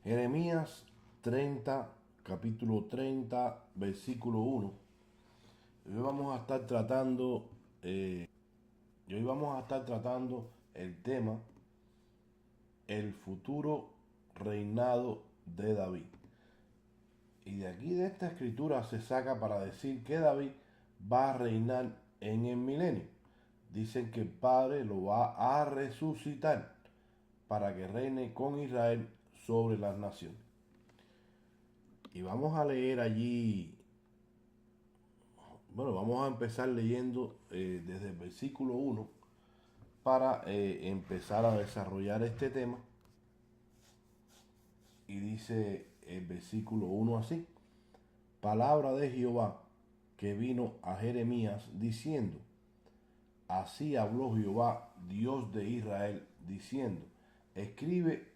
Jeremías 30, capítulo 30, versículo 1. Hoy vamos a estar tratando, hoy vamos a estar tratando el tema, el futuro reinado de David. Y de aquí de esta escritura se saca para decir que David va a reinar en el milenio. Dicen que el Padre lo va a resucitar para que reine con Israel sobre las naciones. Y vamos a leer allí, vamos a empezar leyendo desde el versículo 1 para empezar a desarrollar este tema. Y dice el versículo 1 así: palabra de Jehová que vino a Jeremías diciendo, así habló Jehová, Dios de Israel, diciendo, escribe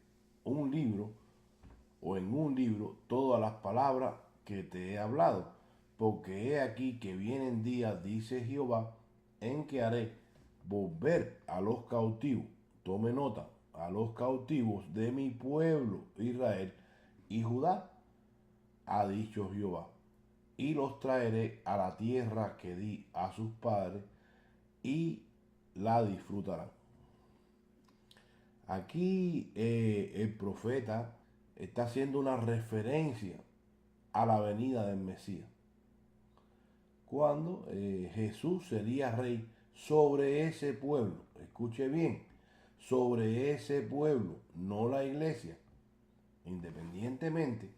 un libro o en un libro todas las palabras que te he hablado, porque he aquí que vienen días, dice Jehová, en que haré volver a los cautivos, tome nota, a los cautivos de mi pueblo Israel y Judá, ha dicho Jehová, y los traeré a la tierra que di a sus padres, y la disfrutarán. Aquí el profeta está haciendo una referencia a la venida del Mesías, cuando Jesús sería rey sobre ese pueblo. Escuche bien, sobre ese pueblo, no la iglesia, independientemente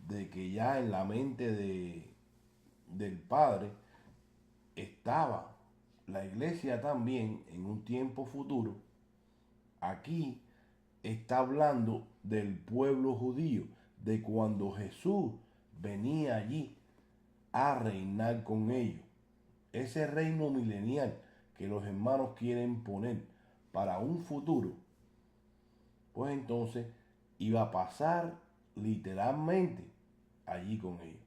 de que ya en la mente del Padre estaba la iglesia también en un tiempo futuro. Aquí está hablando del pueblo judío, de cuando Jesús venía allí a reinar con ellos. Ese reino milenial que los hermanos quieren poner para un futuro, pues entonces iba a pasar literalmente allí con ellos.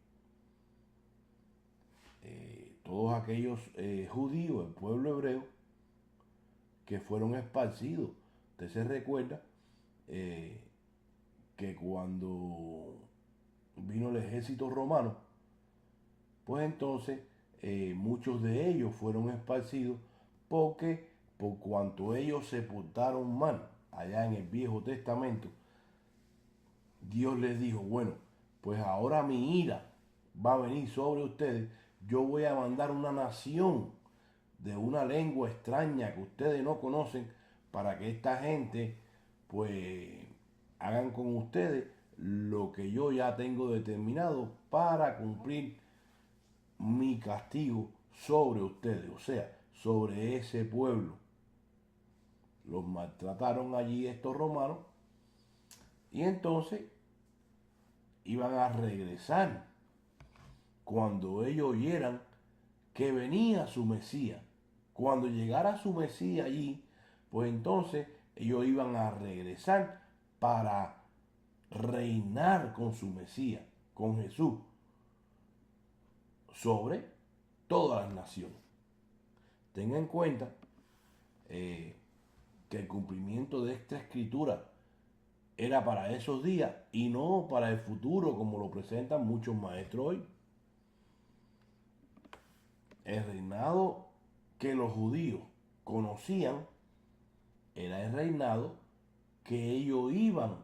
Todos aquellos judíos, el pueblo hebreo, que fueron esparcidos. Usted se recuerda eh, que cuando vino el ejército romano, pues entonces muchos de ellos fueron esparcidos porque por cuanto ellos se portaron mal allá en el Viejo Testamento, Dios les dijo, bueno, pues ahora mi ira va a venir sobre ustedes, yo voy a mandar una nación de una lengua extraña que ustedes no conocen para que esta gente pues hagan con ustedes lo que yo ya tengo determinado para cumplir mi castigo sobre ustedes, o sea, sobre ese pueblo. Los maltrataron allí estos romanos y entonces iban a regresar cuando ellos oyeran que venía su Mesías. Cuando llegara su Mesías allí, pues entonces ellos iban a regresar para reinar con su Mesías, con Jesús, sobre todas las naciones. Tenga en cuenta que el cumplimiento de esta escritura era para esos días y no para el futuro como lo presentan muchos maestros hoy. El reinado que los judíos conocían era el reinado que ellos iban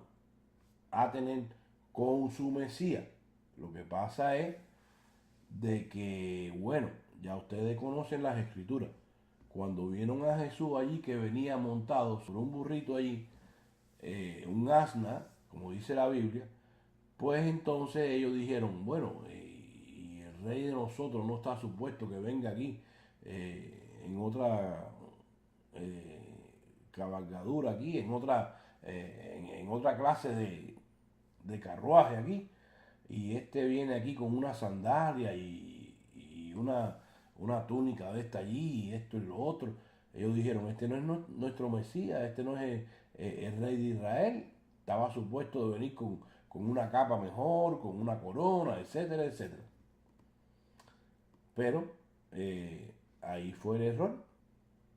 a tener con su Mesías. Lo que pasa es de que, bueno, ya ustedes conocen las escrituras. Cuando vieron a Jesús allí que venía montado sobre un burrito allí, un asna, como dice la Biblia, pues entonces ellos dijeron, bueno, y el rey de nosotros no está supuesto que venga aquí en otra cabalgadura aquí, en otra clase de carruaje aquí, y este viene aquí con una sandalia y una túnica de esta allí, y esto y lo otro. Ellos dijeron, este no es nuestro Mesías, este no es el rey de Israel, estaba supuesto de venir con una capa mejor, con una corona, etcétera, etcétera. Pero ahí fue el error.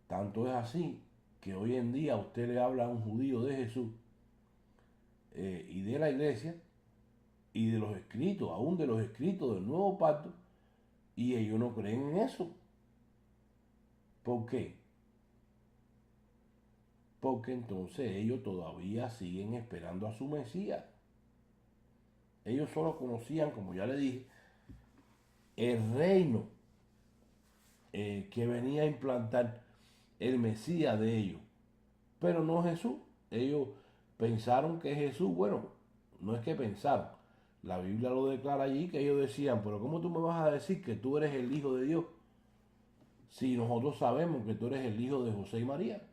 Tanto es así que hoy en día usted le habla a un judío de Jesús y de la iglesia y de los escritos, aún de los escritos del nuevo pacto, y ellos no creen en eso. ¿Por qué? Porque entonces ellos todavía siguen esperando a su Mesías. Ellos solo conocían, como ya le dije, el reino que venía a implantar el Mesías de ellos, pero no Jesús. Ellos pensaron que Jesús, bueno, no es que pensaron, la Biblia lo declara allí, que ellos decían, pero ¿cómo tú me vas a decir que tú eres el Hijo de Dios si nosotros sabemos que tú eres el hijo de José y María?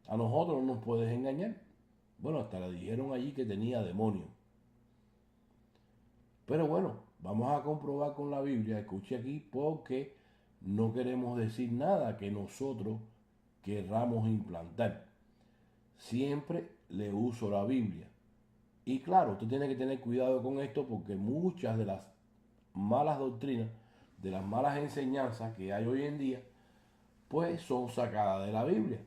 A nosotros no nos puedes engañar. Bueno, hasta le dijeron allí que tenía demonio. Pero bueno, vamos a comprobar con la Biblia, escuche aquí, porque no queremos decir nada que nosotros querramos implantar. Siempre le uso la Biblia. Y claro, usted tiene que tener cuidado con esto porque muchas de las malas doctrinas, de las malas enseñanzas que hay hoy en día, pues son sacadas de la Biblia.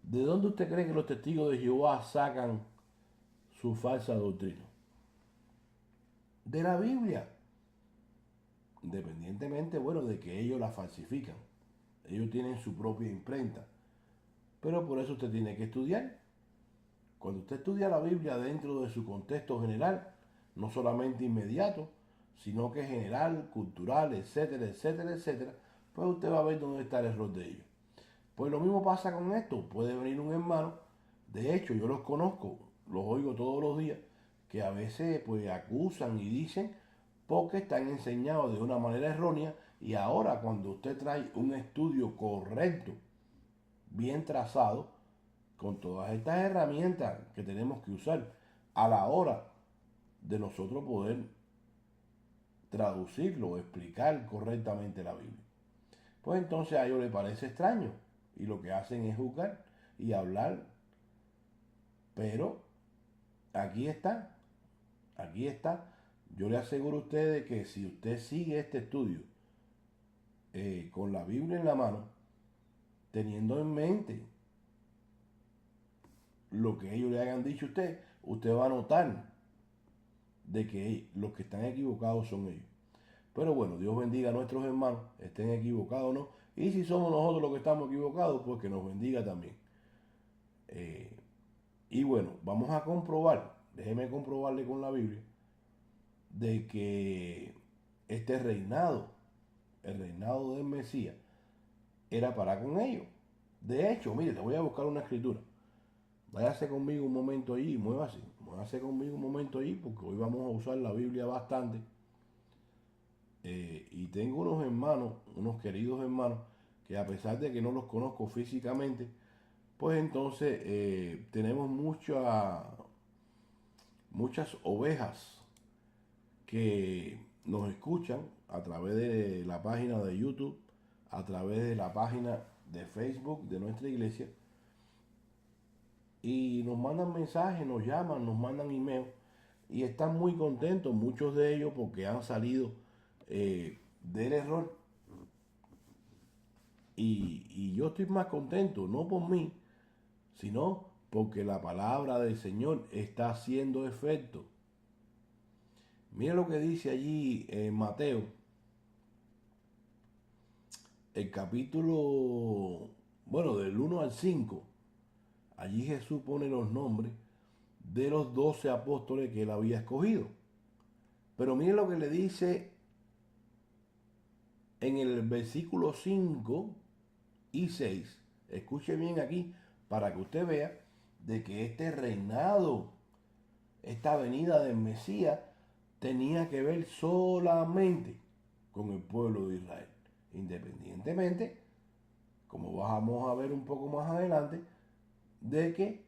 ¿De dónde usted cree que los testigos de Jehová sacan su falsa doctrina? De la Biblia. Independientemente, bueno, de que ellos la falsifican. Ellos tienen su propia imprenta. Pero por eso usted tiene que estudiar. Cuando usted estudia la Biblia dentro de su contexto general, no solamente inmediato, sino que general, cultural, etcétera, etcétera, etcétera, pues usted va a ver dónde está el error de ellos. Pues lo mismo pasa con esto. Puede venir un hermano, de hecho yo los conozco, los oigo todos los días, que a veces pues acusan y dicen porque están enseñados de una manera errónea, y ahora cuando usted trae un estudio correcto, bien trazado, con todas estas herramientas que tenemos que usar a la hora de nosotros poder traducirlo o explicar correctamente la Biblia, pues entonces a ellos les parece extraño y lo que hacen es juzgar y hablar. Pero aquí está, aquí está. Yo le aseguro a ustedes que si usted sigue este estudio con la Biblia en la mano, teniendo en mente lo que ellos le hayan dicho a usted, usted va a notar de que los que están equivocados son ellos. Pero bueno, Dios bendiga a nuestros hermanos, estén equivocados o no. Y si somos nosotros los que estamos equivocados, pues que nos bendiga también. Y bueno, vamos a comprobar, déjeme comprobarle con la Biblia, de que este reinado, el reinado del Mesías, era para con ellos. De hecho, mire, te voy a buscar una escritura. Váyase conmigo un momento ahí, muévase conmigo un momento ahí, porque hoy vamos a usar la Biblia bastante. Y tengo unos hermanos, unos queridos hermanos, que a pesar de que no los conozco físicamente, pues entonces tenemos muchas ovejas que nos escuchan a través de la página de YouTube, a través de la página de Facebook de nuestra iglesia, y nos mandan mensajes, nos llaman, nos mandan email, y están muy contentos, muchos de ellos, porque han salido del error. Y yo estoy más contento, no por mí, sino porque la palabra del Señor está haciendo efecto. Mira lo que dice allí en Mateo, el capítulo, bueno, del 1 al 5. Allí Jesús pone los nombres de los 12 apóstoles que él había escogido. Pero mire lo que le dice en el versículo 5 y 6. Escuche bien aquí para que usted vea de que este reinado, esta venida del Mesías, tenía que ver solamente con el pueblo de Israel. Independientemente, como vamos a ver un poco más adelante, de que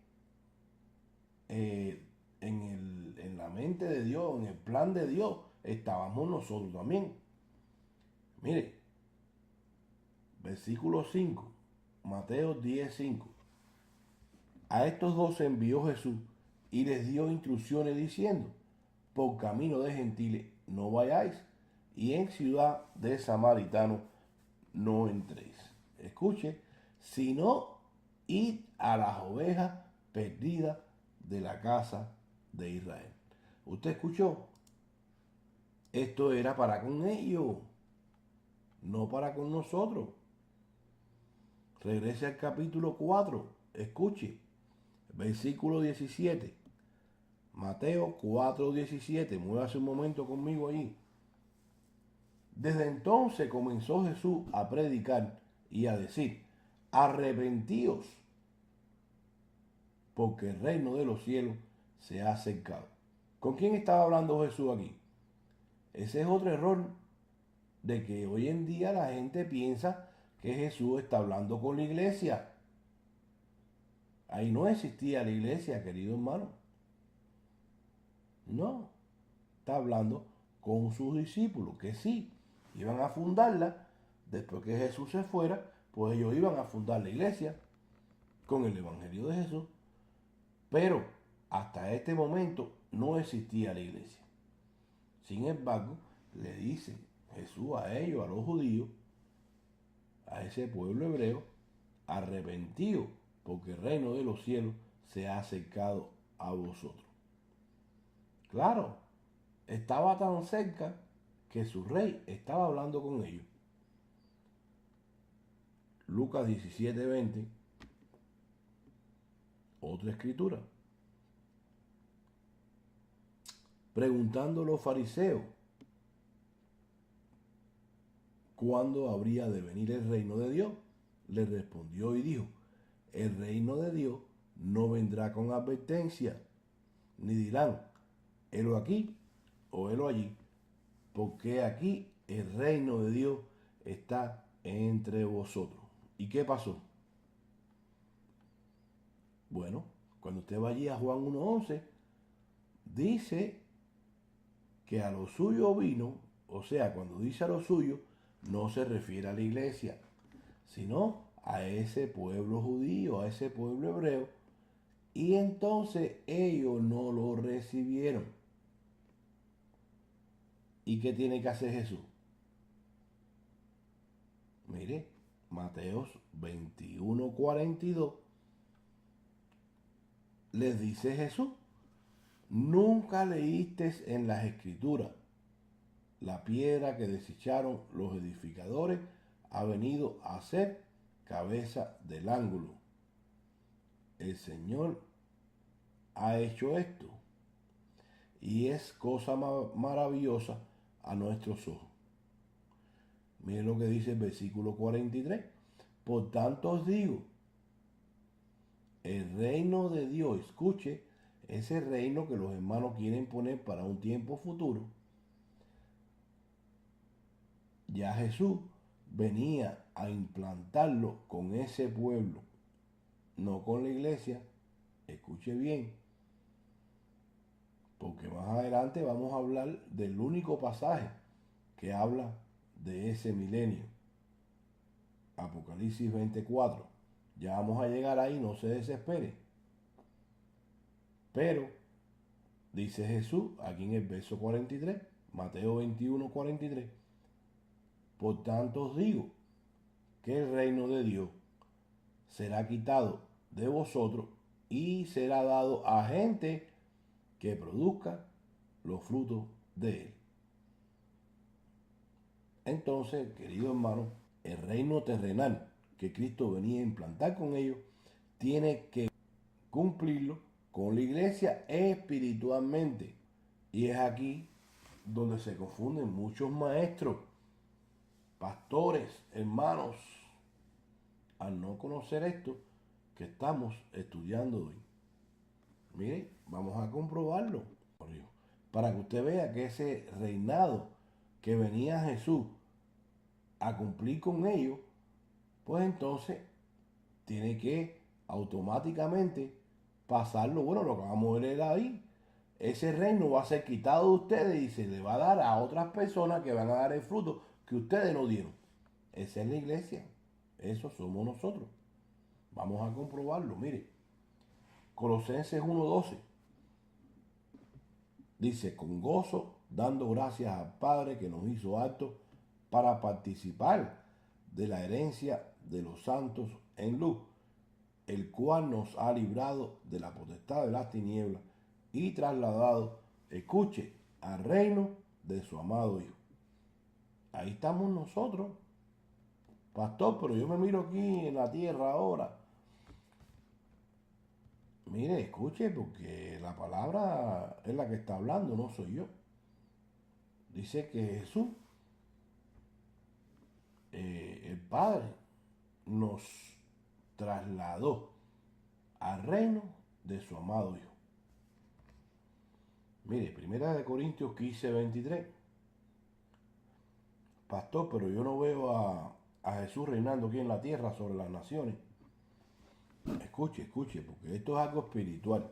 en la mente de Dios, en el plan de Dios, estábamos nosotros también. Mire, versículo 5, Mateo 10:5. A estos dos envió Jesús y les dio instrucciones diciendo: por camino de gentiles no vayáis, y en ciudad de samaritanos no entréis. Escuche, sino id a las ovejas perdidas de la casa de Israel. ¿Usted escuchó? Esto era para con ellos, no para con nosotros. Regrese al capítulo 4, escuche, versículo 17. Mateo 4:17, muévase un momento conmigo allí. Desde entonces comenzó Jesús a predicar y a decir: arrepentíos, porque el reino de los cielos se ha acercado. ¿Con quién estaba hablando Jesús aquí? Ese es otro error, de que hoy en día la gente piensa que Jesús está hablando con la iglesia. Ahí no existía la iglesia, querido hermano. No, está hablando con sus discípulos, que sí, iban a fundarla. Después que Jesús se fuera, pues ellos iban a fundar la iglesia con el evangelio de Jesús. Pero hasta este momento no existía la iglesia. Sin embargo, le dice Jesús a ellos, a los judíos, a ese pueblo hebreo: arrepentidos, porque el reino de los cielos se ha acercado a vosotros. Claro, estaba tan cerca que su rey estaba hablando con ellos. Lucas 17:20, otra escritura. Preguntando a los fariseos cuándo habría de venir el reino de Dios, le respondió y dijo: el reino de Dios no vendrá con advertencia, ni dirán: helo aquí o helo allí, porque aquí el reino de Dios está entre vosotros. ¿Y qué pasó? Bueno, cuando usted va allí a Juan 1:11, dice que a lo suyo vino. O sea, cuando dice a lo suyo, no se refiere a la iglesia, sino a ese pueblo judío, a ese pueblo hebreo, y entonces ellos no lo recibieron. ¿Y qué tiene que hacer Jesús? Mire, Mateo 21:42, les dice Jesús: nunca leíste en las escrituras, la piedra que desecharon los edificadores ha venido a ser cabeza del ángulo. El Señor ha hecho esto, y es cosa maravillosa a nuestros ojos. Miren lo que dice el versículo 43. Por tanto os digo, el reino de Dios, escuche, ese reino que los hermanos quieren poner para un tiempo futuro, ya Jesús venía a implantarlo con ese pueblo, no con la iglesia. Escuche bien, porque más adelante vamos a hablar del único pasaje que habla de ese milenio, Apocalipsis 24. Ya vamos a llegar ahí, no se desespere. Pero dice Jesús aquí en el verso 43, Mateo 21:43, por tanto os digo que el reino de Dios será quitado de vosotros y será dado a gente que produzca los frutos de él. Entonces, querido hermano, el reino terrenal que Cristo venía a implantar con ellos tiene que cumplirlo con la iglesia espiritualmente. Y es aquí donde se confunden muchos maestros, pastores, hermanos, al no conocer esto que estamos estudiando hoy. Mire, vamos a comprobarlo, para que usted vea que ese reinado que venía Jesús a cumplir con ellos, pues entonces tiene que automáticamente pasarlo. Bueno, lo que vamos a ver ahí, ese reino va a ser quitado de ustedes y se le va a dar a otras personas que van a dar el fruto que ustedes no dieron. Esa es la iglesia, eso somos nosotros. Vamos a comprobarlo. Mire, Colosenses 1:12 dice: con gozo, dando gracias al Padre que nos hizo aptos para participar de la herencia de los santos en luz. el cual nos ha librado de la potestad de las tinieblas y trasladado, escuche, al reino de su amado Hijo. Ahí estamos nosotros, pastor, pero yo me miro aquí en la tierra ahora. Mire, escuche, porque la palabra es la que está hablando, no soy yo. Dice que Jesús, el Padre, nos trasladó al reino de su amado Hijo. Mire, 1 Corintios 15:23. Pastor, pero yo no veo a Jesús reinando aquí en la tierra sobre las naciones. Escuche, porque esto es algo espiritual.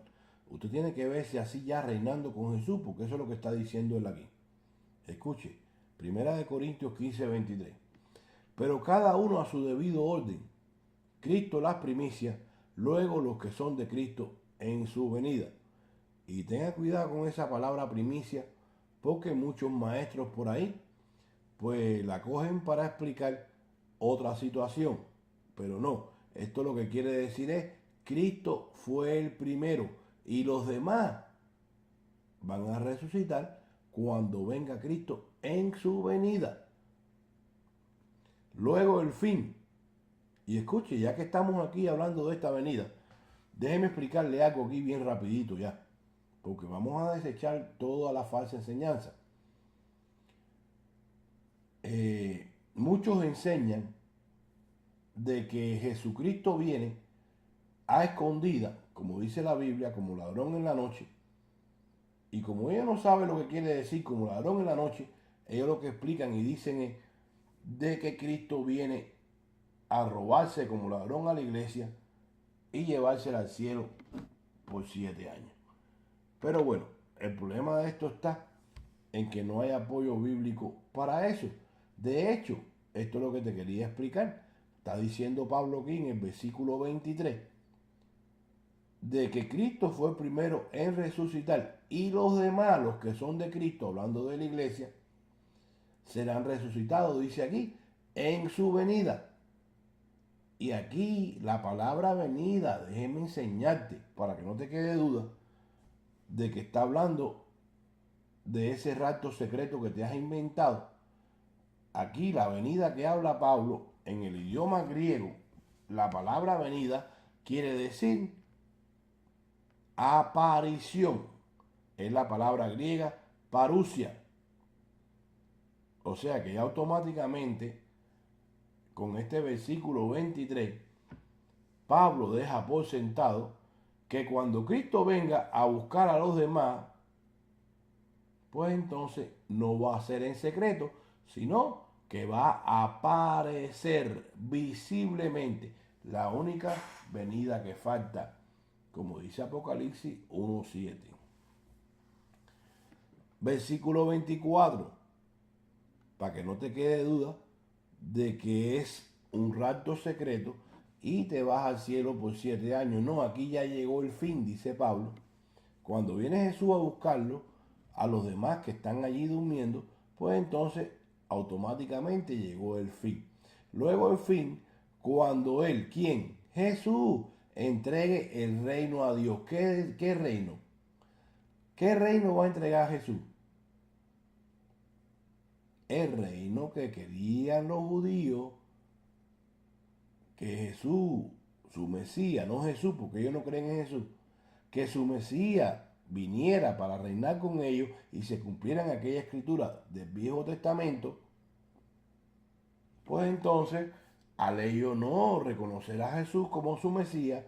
Usted tiene que verse así ya reinando con Jesús, porque eso es lo que está diciendo él aquí. Escuche, 1 Corintios 15:23. Pero cada uno a su debido orden. Cristo las primicias, luego los que son de Cristo en su venida. Y tenga cuidado con esa palabra primicia, porque muchos maestros por ahí, pues la cogen para explicar otra situación. Pero no, esto lo que quiere decir es, Cristo fue el primero y los demás van a resucitar cuando venga Cristo en su venida. Luego el fin. Y escuche, ya que estamos aquí hablando de esta venida, déjeme explicarle algo aquí bien rapidito ya, porque vamos a desechar toda la falsa enseñanza. Muchos enseñan de que Jesucristo viene a escondida, como dice la Biblia, como ladrón en la noche. Y como ellos no saben lo que quiere decir como ladrón en la noche, ellos lo que explican y dicen es de que Cristo viene a robarse como ladrón a la iglesia y llevársela al cielo por 7 años. Pero bueno, el problema de esto está en que no hay apoyo bíblico para eso. De hecho, esto es lo que te quería explicar. Está diciendo Pablo aquí en el versículo 23 de que Cristo fue el primero en resucitar y los demás, los que son de Cristo, hablando de la iglesia, serán resucitados, dice aquí, en su venida. Y aquí la palabra venida, déjeme enseñarte, para que no te quede duda, de que está hablando de ese rapto secreto que te has inventado. Aquí la venida que habla Pablo, en el idioma griego, la palabra venida quiere decir aparición. Es la palabra griega parousia. O sea que ya automáticamente, con este versículo 23, Pablo deja por sentado que cuando Cristo venga a buscar a los demás, pues entonces no va a ser en secreto, sino que va a aparecer visiblemente. La única venida que falta, como dice Apocalipsis 1:7. Versículo 24, para que no te quede duda de que es un rapto secreto y te vas al cielo por 7 años. No, aquí ya llegó el fin, dice Pablo. Cuando viene Jesús a buscarlo, a los demás que están allí durmiendo, pues entonces automáticamente llegó el fin. Luego el fin, cuando él, ¿quién? Jesús, entregue el reino a Dios. ¿Qué reino? ¿Qué reino va a entregar a Jesús? El reino que querían los judíos, que Jesús, su Mesías, no Jesús, porque ellos no creen en Jesús, que su Mesías viniera para reinar con ellos y se cumplieran aquellas escrituras del Viejo Testamento, pues entonces, al ellos no reconocer a Jesús como su Mesías,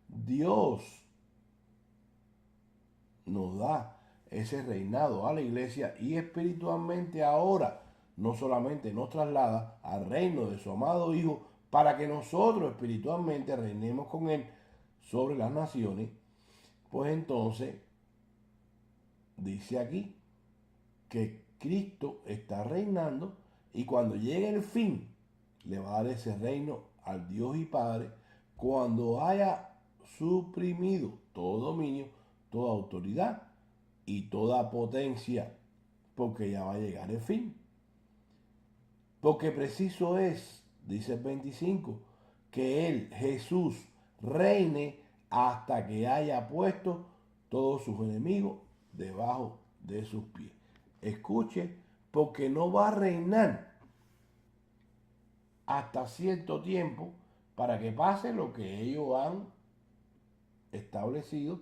Dios nos da ese reinado a la iglesia y espiritualmente ahora no solamente nos traslada al reino de su amado Hijo para que nosotros espiritualmente reinemos con Él sobre las naciones, pues entonces dice aquí que Cristo está reinando y cuando llegue el fin le va a dar ese reino al Dios y Padre cuando haya suprimido todo dominio, toda autoridad y toda potencia, porque ya va a llegar el fin. Porque preciso es, dice el 25, que Él, Jesús, reine hasta que haya puesto todos sus enemigos debajo de sus pies. Escuche, porque no va a reinar hasta cierto tiempo para que pase lo que ellos han establecido,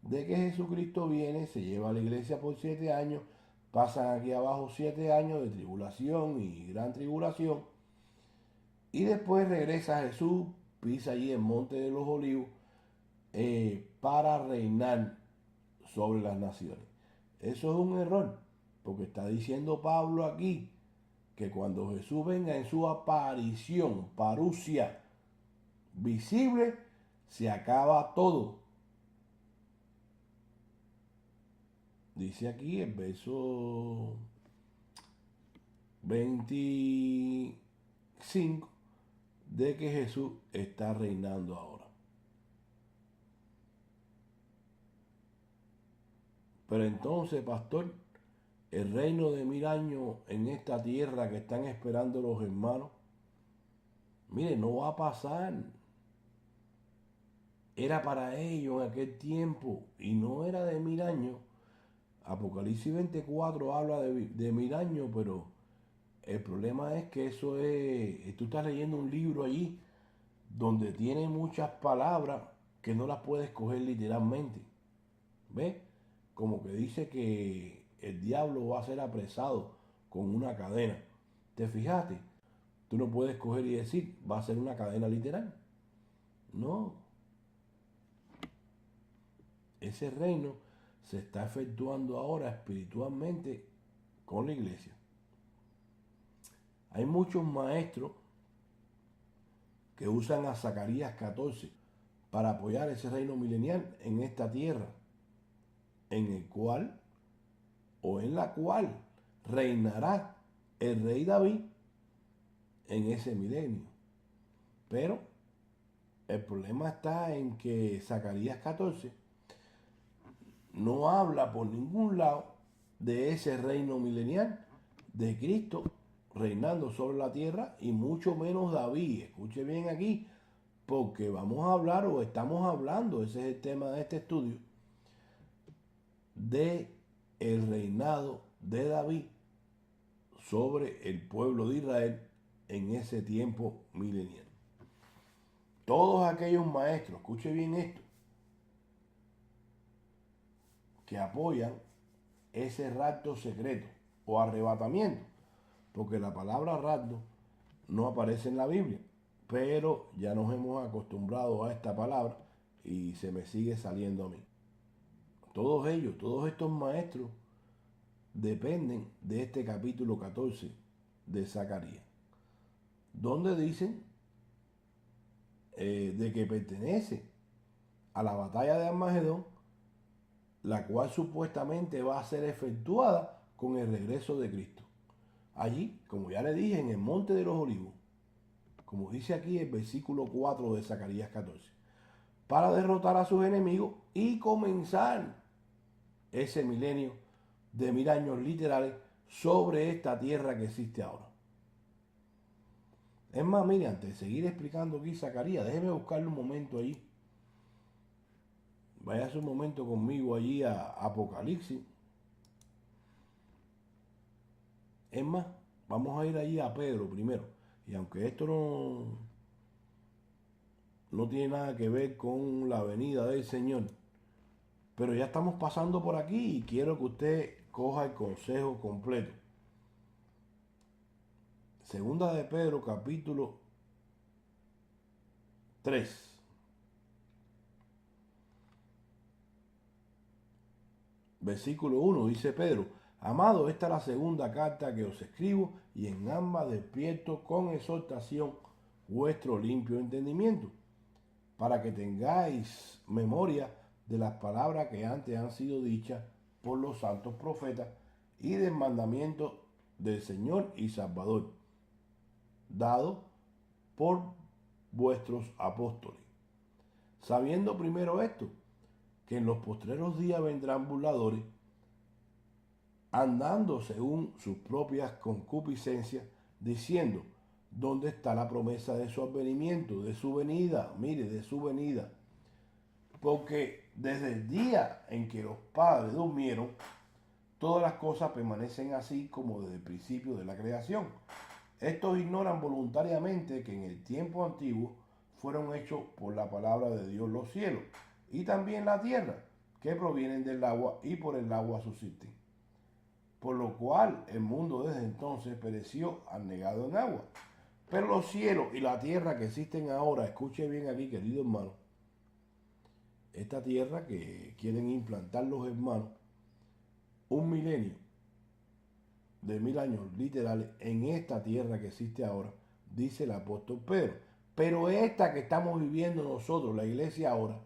de que Jesucristo viene, se lleva a la iglesia por 7 años, pasan aquí abajo 7 años de tribulación y gran tribulación, y después regresa Jesús, pisa allí el monte de los olivos, para reinar sobre las naciones. Eso es un error, porque está diciendo Pablo aquí que cuando Jesús venga en su aparición, parusia, visible, se acaba todo. Dice aquí el verso 25 de que Jesús está reinando ahora. Pero entonces, pastor, el reino de 1000 años en esta tierra que están esperando los hermanos, mire, no va a pasar. Era para ellos en aquel tiempo y no era de 1000 años. Apocalipsis 24 habla de 1000 años, pero el problema es que eso es, tú estás leyendo un libro allí donde tiene muchas palabras que no las puedes coger literalmente. ¿Ves? Como que dice que el diablo va a ser apresado con una cadena. ¿Te fijaste? Tú no puedes coger y decir, va a ser una cadena literal. No. Ese reino se está efectuando ahora espiritualmente con la iglesia. Hay muchos maestros que usan a Zacarías 14 para apoyar ese reino milenial en esta tierra, en el cual o en la cual reinará el rey David en ese milenio. Pero el problema está en que Zacarías 14 no habla por ningún lado de ese reino milenial de Cristo reinando sobre la tierra y mucho menos David. Escuche bien aquí, porque vamos a hablar o estamos hablando, ese es el tema de este estudio, de el reinado de David sobre el pueblo de Israel en ese tiempo milenial. Todos aquellos maestros, escuche bien esto, que apoyan ese rapto secreto o arrebatamiento, porque la palabra rapto no aparece en la Biblia, pero ya nos hemos acostumbrado a esta palabra y se me sigue saliendo a mí. Todos ellos, todos estos maestros dependen de este capítulo 14 de Zacarías, donde dicen de que pertenece a la batalla de Armagedón, la cual supuestamente va a ser efectuada con el regreso de Cristo. Allí, como ya le dije, en el monte de los olivos, como dice aquí el versículo 4 de Zacarías 14, para derrotar a sus enemigos y comenzar ese milenio de 1000 años literales sobre esta tierra que existe ahora. Es más, mire, antes de seguir explicando aquí Zacarías, déjeme buscarle un momento allí. Váyase un momento conmigo allí a Apocalipsis. Es más, vamos a ir allí a Pedro primero. Y aunque esto no tiene nada que ver con la venida del Señor, pero ya estamos pasando por aquí y quiero que usted coja el consejo completo. Segunda de Pedro, capítulo 3. Versículo 1 dice Pedro: Amado, esta es la segunda carta que os escribo, y en ambas despierto con exhortación vuestro limpio entendimiento, para que tengáis memoria de las palabras que antes han sido dichas por los santos profetas y del mandamiento del Señor y Salvador, dado por vuestros apóstoles. Sabiendo primero esto, que en los postreros días vendrán burladores, andando según sus propias concupiscencias, diciendo: donde está la promesa de su advenimiento, de su venida, mire, de su venida. Porque desde el día en que los padres durmieron, todas las cosas permanecen así como desde el principio de la creación. Estos ignoran voluntariamente que en el tiempo antiguo fueron hechos por la palabra de Dios los cielos y también la tierra, que provienen del agua y por el agua subsisten. Por lo cual el mundo desde entonces pereció anegado en agua. Pero los cielos y la tierra que existen ahora, escuche bien aquí, querido hermano, esta tierra que quieren implantar los hermanos, un milenio de 1000 años literales en esta tierra que existe ahora, dice el apóstol Pedro. Pero esta que estamos viviendo nosotros, la iglesia ahora,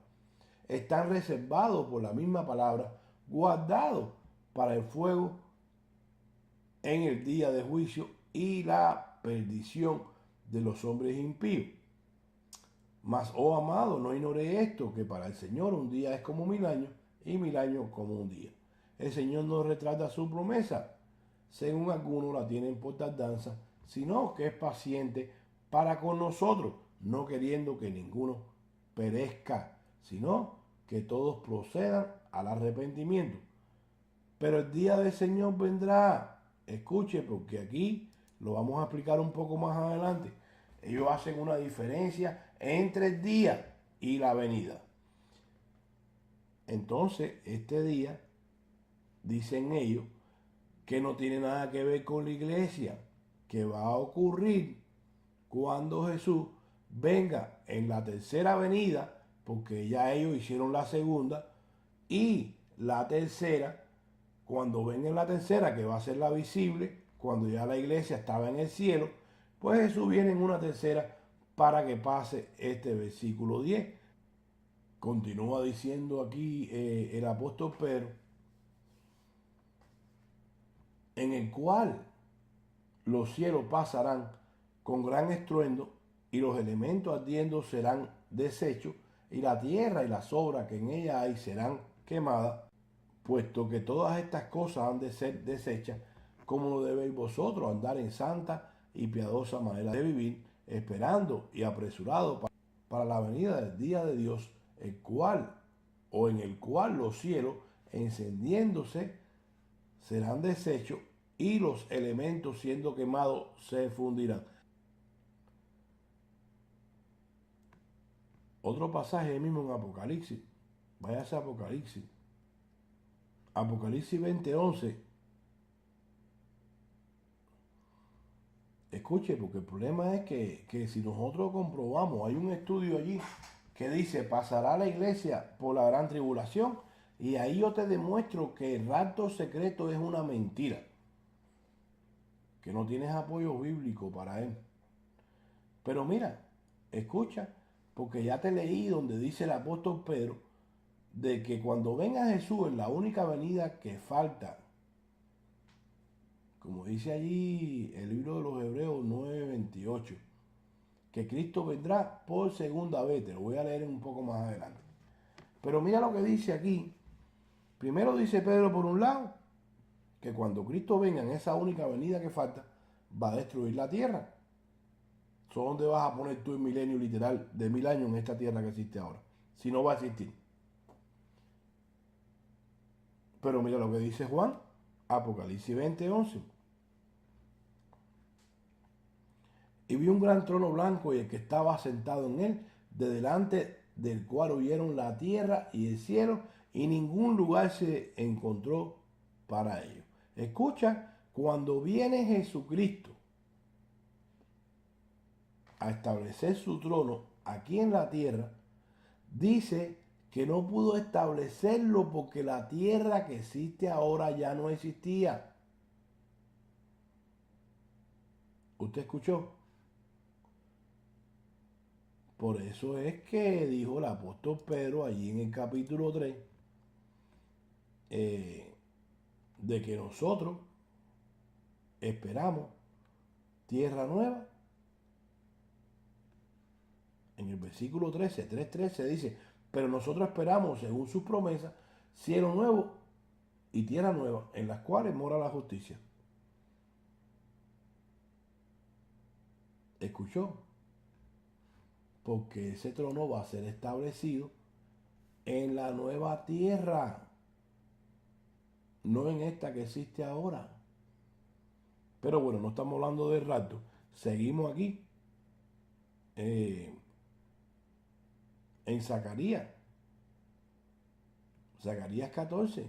están reservados por la misma palabra, guardados para el fuego en el día de juicio y la perdición de los hombres impíos. Mas, oh amado, no ignore esto, que para el Señor un día es como 1000 años y 1000 años como un día. El Señor no retrata su promesa, según algunos la tienen por tardanza, sino que es paciente para con nosotros, no queriendo que ninguno perezca, sino que todos procedan al arrepentimiento. Pero el día del Señor vendrá. Escuche, porque aquí lo vamos a explicar un poco más adelante. Ellos hacen una diferencia entre el día y la venida. Entonces, este día, dicen ellos, que no tiene nada que ver con la iglesia, que va a ocurrir cuando Jesús venga en la tercera venida, porque ya ellos hicieron la segunda, y la tercera, cuando venga en la tercera, que va a ser la visible, cuando ya la iglesia estaba en el cielo, pues Jesús viene en una tercera para que pase este versículo 10. Continúa diciendo aquí el apóstol Pedro, en el cual los cielos pasarán con gran estruendo y los elementos ardiendo serán deshechos y la tierra y las obras que en ella hay serán quemadas, puesto que todas estas cosas han de ser deshechas, como debéis vosotros andar en santa y piadosa manera de vivir, esperando y apresurado para la venida del día de Dios, el cual o en el cual los cielos encendiéndose serán deshechos y los elementos siendo quemados se fundirán. Otro pasaje mismo en Apocalipsis. Váyase a Apocalipsis. Apocalipsis 20:11. Escuche, porque el problema es que si nosotros comprobamos, hay un estudio allí que dice, pasará la iglesia por la gran tribulación, y ahí yo te demuestro que el rapto secreto es una mentira, que no tienes apoyo bíblico para él. Pero mira, escucha, porque ya te leí donde dice el apóstol Pedro, de que cuando venga Jesús en la única venida que falta, como dice allí el libro de los Hebreos 9:28, que Cristo vendrá por segunda vez. Te lo voy a leer un poco más adelante. Pero mira lo que dice aquí. Primero dice Pedro por un lado, que cuando Cristo venga en esa única venida que falta, va a destruir la tierra. ¿Dónde vas a poner tú el milenio literal de 1000 años en esta tierra que existe ahora? Si no va a existir. Pero mira lo que dice Juan, Apocalipsis 20:11. Y vi un gran trono blanco y el que estaba sentado en él, de delante del cual huyeron la tierra y el cielo, y ningún lugar se encontró para ellos. Escucha, cuando viene Jesucristo a establecer su trono aquí en la tierra, dice que no pudo establecerlo porque la tierra que existe ahora ya no existía. ¿Usted escuchó? Por eso es que dijo el apóstol Pedro allí en el capítulo 3, de que nosotros esperamos tierra nueva. En el versículo 13, 3:13 dice, pero nosotros esperamos, según sus promesas, cielo nuevo y tierra nueva, en las cuales mora la justicia. escuchó, porque ese trono va a ser establecido en la nueva tierra, no en esta que existe ahora. Pero bueno, no estamos hablando de rapto. Seguimos aquí en Zacarías. Zacarías 14.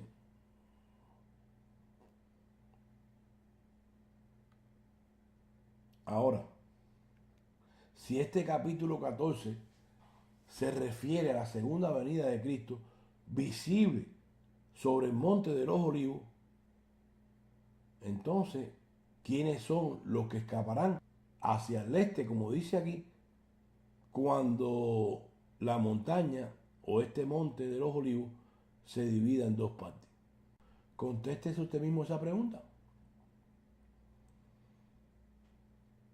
Ahora, si este capítulo 14 se refiere a la segunda venida de Cristo, visible sobre el monte de los olivos, entonces, ¿quiénes son los que escaparán hacia el este, como dice aquí, cuando la montaña o este monte de los olivos se divida en dos partes? Contéstese usted mismo esa pregunta.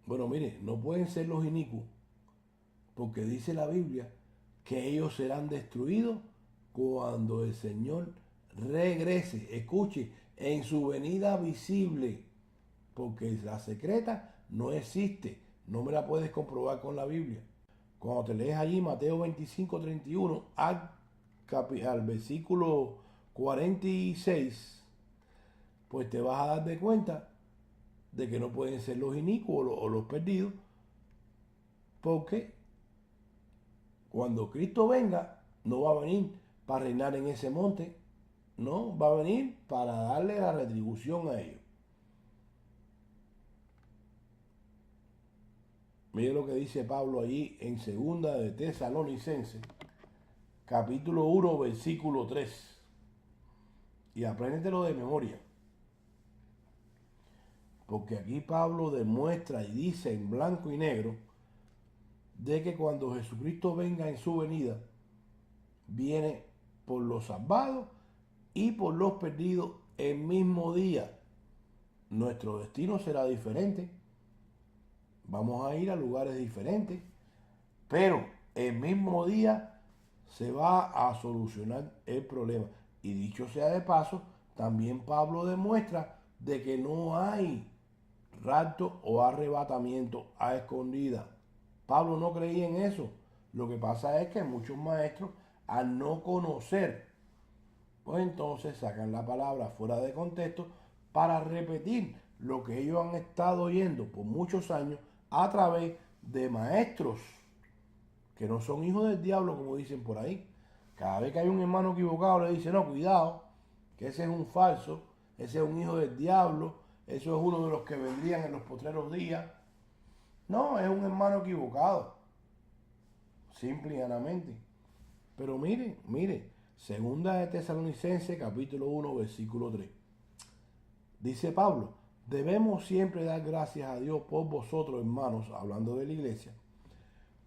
Bueno, mire, no pueden ser los inicuos, porque dice la Biblia que ellos serán destruidos cuando el Señor regrese. Escuche, en su venida visible, porque la secreta no existe, no me la puedes comprobar con la Biblia. Cuando te lees allí Mateo 25:31 al versículo 46, pues te vas a dar de cuenta de que no pueden ser los inicuos o los perdidos, porque cuando Cristo venga, no va a venir para reinar en ese monte, no, va a venir para darle la retribución a ellos. Mire lo que dice Pablo allí en 2 de Tesalonicenses, capítulo 1, versículo 3. Y apréndetelo de memoria. Porque aquí Pablo demuestra y dice en blanco y negro de que cuando Jesucristo venga en su venida, viene por los salvados y por los perdidos el mismo día. Nuestro destino será diferente. Vamos a ir a lugares diferentes, pero el mismo día se va a solucionar el problema. Y dicho sea de paso, también Pablo demuestra de que no hay rapto o arrebatamiento a escondida. Pablo no creía en eso. Lo que pasa es que muchos maestros, al no conocer, pues entonces sacan la palabra fuera de contexto para repetir lo que ellos han estado oyendo por muchos años a través de maestros que no son hijos del diablo, como dicen por ahí. Cada vez que hay un hermano equivocado le dice, no, cuidado, que ese es un falso, ese es un hijo del diablo, eso es uno de los que vendrían en los postreros días. No, es un hermano equivocado, simple y llanamente. Pero mire, 2 de Tesalonicenses, capítulo 1, versículo 3. Dice Pablo, debemos siempre dar gracias a Dios por vosotros, hermanos, hablando de la iglesia,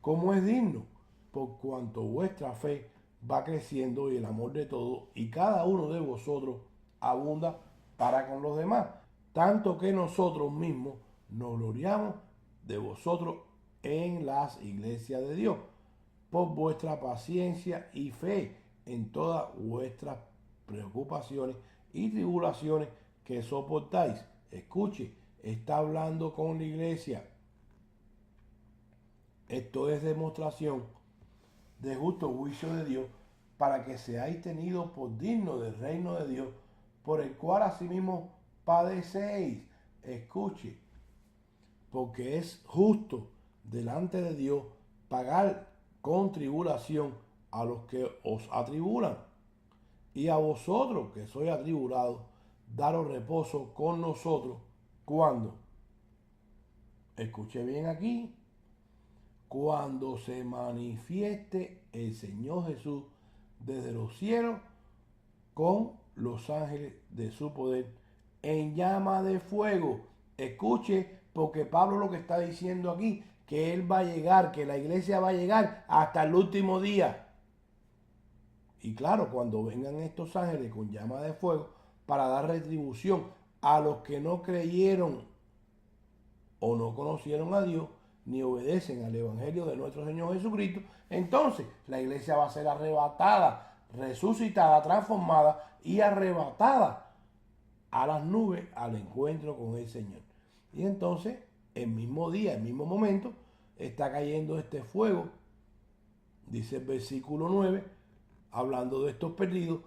como es digno, por cuanto vuestra fe va creciendo y el amor de todos, y cada uno de vosotros abunda para con los demás, tanto que nosotros mismos nos gloriamos de vosotros en las iglesias de Dios, por vuestra paciencia y fe en todas vuestras preocupaciones y tribulaciones que soportáis. Escuche, está hablando con la iglesia. Esto es demostración de justo juicio de Dios, para que seáis tenidos por dignos del reino de Dios, por el cual asimismo padecéis. Escuche, porque es justo delante de Dios pagar con tribulación a los que os atribulan, y a vosotros que sois atribulados, daros reposo con nosotros. ¿Cuándo? Escuche bien aquí. Cuando se manifieste el Señor Jesús desde los cielos con los ángeles de su poder en llama de fuego. Escuche, porque Pablo lo que está diciendo aquí, que él va a llegar, que la iglesia va a llegar hasta el último día. Y claro, cuando vengan estos ángeles con llama de fuego para dar retribución a los que no creyeron o no conocieron a Dios, ni obedecen al Evangelio de nuestro Señor Jesucristo, entonces la iglesia va a ser arrebatada, resucitada, transformada y arrebatada a las nubes al encuentro con el Señor. Y entonces, el mismo día, el mismo momento, está cayendo este fuego, dice el versículo 9, hablando de estos perdidos,